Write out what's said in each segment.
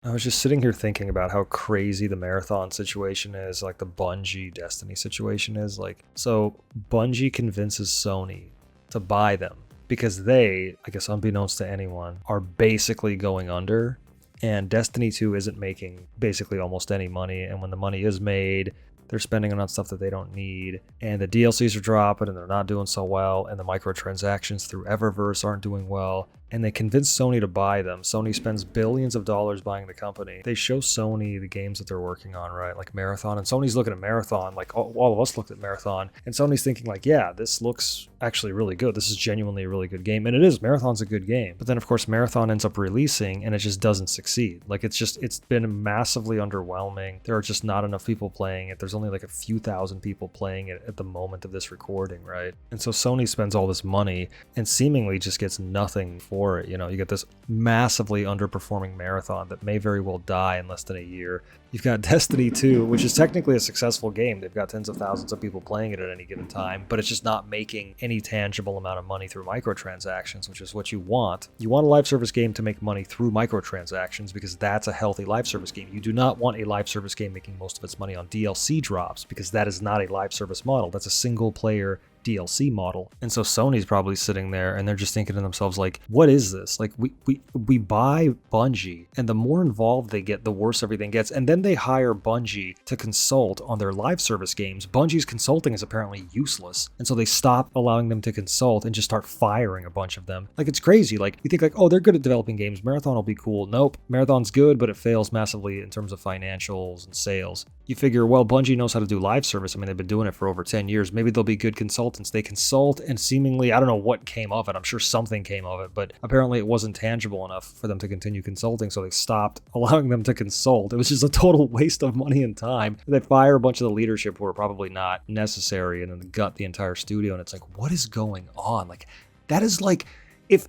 I was just sitting here thinking about how crazy the Marathon situation is, like the Bungie Destiny situation is. Like, so Bungie convinces Sony to buy them because they, I guess unbeknownst to anyone, are basically going under. And Destiny 2 isn't making basically almost any money. And when the money is made, they're spending it on stuff that they don't need, and the DLCs are dropping and they're not doing so well, and the microtransactions through Eververse aren't doing well, and they convince Sony to buy them. Sony spends billions of dollars buying the company. They show Sony the games that they're working on, right? Like Marathon, and Sony's looking at Marathon, like all of us looked at Marathon, and Sony's thinking like, yeah, this looks actually really good. This is genuinely a really good game, and it is. Marathon's a good game. But then of course Marathon ends up releasing and it just doesn't succeed. Like it's been massively underwhelming. There are just not enough people playing it. There's only like a few thousand people playing it at the moment of this recording, right? And so Sony spends all this money and seemingly just gets nothing for it. You know, you get this massively underperforming Marathon that may very well die in less than a year. You've got Destiny 2, which is technically a successful game. They've got tens of thousands of people playing it at any given time, but it's just not making any tangible amount of money through microtransactions, which is what you want. You want a live service game to make money through microtransactions because that's a healthy live service game. You do not want a live service game making most of its money on DLC drops because that is not a live service model. That's a single player DLC model. And so Sony's probably sitting there and they're just thinking to themselves like, what is this? Like we buy Bungie, and the more involved they get, the worse everything gets. And then they hire Bungie to consult on their live service games. Bungie's consulting is apparently useless. And so they stop allowing them to consult and just start firing a bunch of them. Like, it's crazy. Like, you think like, oh, they're good at developing games. Marathon will be cool. Nope. Marathon's good, but it fails massively in terms of financials and sales. You figure, well, Bungie knows how to do live service. I mean, they've been doing it for over 10 years. Maybe they'll be good consultants. They consult, and seemingly, I don't know what came of it. I'm sure something came of it, but apparently it wasn't tangible enough for them to continue consulting, so they stopped allowing them to consult. It was just a total waste of money and time. They fire a bunch of the leadership who are probably not necessary, and then gut the entire studio, and it's like, what is going on? Like, that is like, if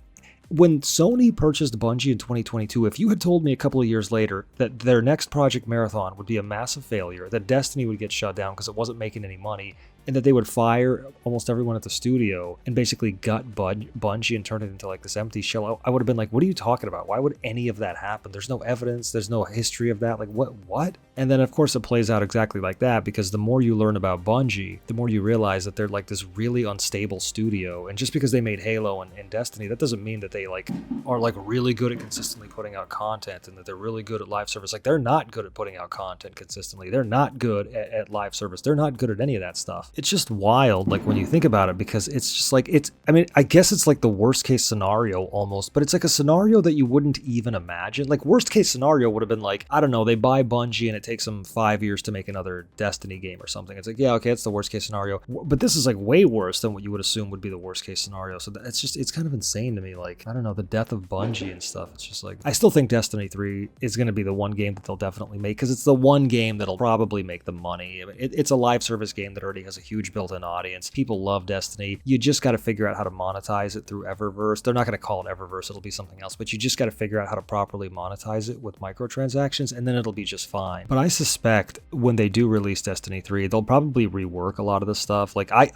when Sony purchased Bungie in 2022, if you had told me a couple of years later that their next project Marathon would be a massive failure, that Destiny would get shut down because it wasn't making any money, and that they would fire almost everyone at the studio and basically gut Bungie and turn it into like this empty shell, I would have been like, what are you talking about? Why would any of that happen? There's no evidence. There's no history of that. Like, what? And then, of course, it plays out exactly like that, because the more you learn about Bungie, the more you realize that they're like this really unstable studio. And just because they made Halo and Destiny, that doesn't mean that they like are like really good at consistently putting out content and that they're really good at live service. Like, they're not good at putting out content consistently. They're not good at live service. They're not good at any of that stuff. It's just wild, like, when you think about it, because it's just like, I mean, I guess it's like the worst case scenario almost, but it's like a scenario that you wouldn't even imagine. Like, worst case scenario would have been like, I don't know, they buy Bungie and it takes them 5 years to make another Destiny game or something. It's like, yeah, okay, it's the worst case scenario. But this is like way worse than what you would assume would be the worst case scenario. So it's kind of insane to me. Like, I don't know, the death of Bungie and stuff. It's just like, I still think Destiny 3 is going to be the one game that they'll definitely make, because it's the one game that'll probably make the money. I mean, it's a live service game that already has a huge built-in audience. People love Destiny. You just got to figure out how to monetize it through Eververse. They're not going to call it Eververse. It'll be something else, but you just got to figure out how to properly monetize it with microtransactions, and then it'll be just fine. But I suspect when they do release Destiny 3, they'll probably rework a lot of the stuff. Like, I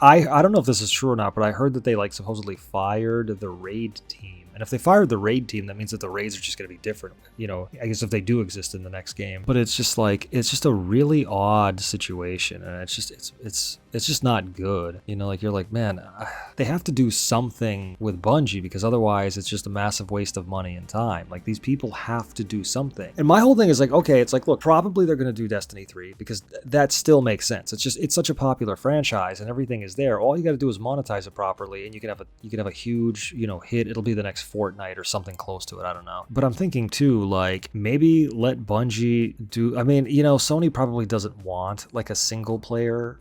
don't know if this is true or not, but I heard that they like supposedly fired the raid team. And if they fired the raid team, that means that the raids are just going to be different. You know, I guess if they do exist in the next game. But it's just like, it's just a really odd situation, and it's just not good. You know, like, you're like, man, they have to do something with Bungie, because otherwise it's just a massive waste of money and time. Like, these people have to do something. And my whole thing is like, okay, it's like, look, probably they're going to do Destiny 3 because that still makes sense. It's such a popular franchise and everything is there. All you got to do is monetize it properly, and you can have a huge, you know, hit. It'll be the next Fortnite or something close to it. I don't know. But I'm thinking too, like, maybe let Bungie do, I mean, you know, Sony probably doesn't want like a single player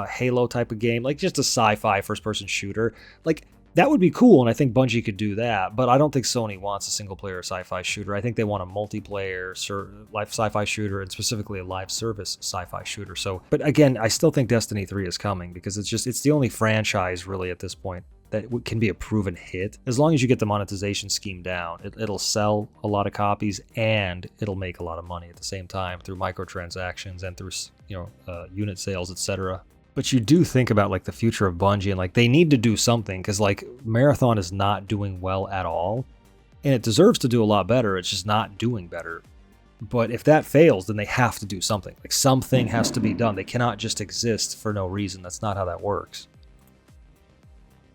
Halo type of game, like just a sci-fi first person shooter. Like, that would be cool, and I think Bungie could do that, but I don't think Sony wants a single-player sci-fi shooter. I think they want a multiplayer live sci-fi shooter, and specifically a live service sci-fi shooter. So, but again, I still think Destiny 3 is coming, because it's the only franchise really at this point that can be a proven hit. As long as you get the monetization scheme down, it'll sell a lot of copies, and it'll make a lot of money at the same time through microtransactions and through, you know, unit sales, etc. But you do think about like the future of Bungie, and like they need to do something, because like Marathon is not doing well at all, and it deserves to do a lot better. It's just not doing better. But if that fails, then they have to do something. Like something has to be done. They cannot just exist for no reason. That's not how that works.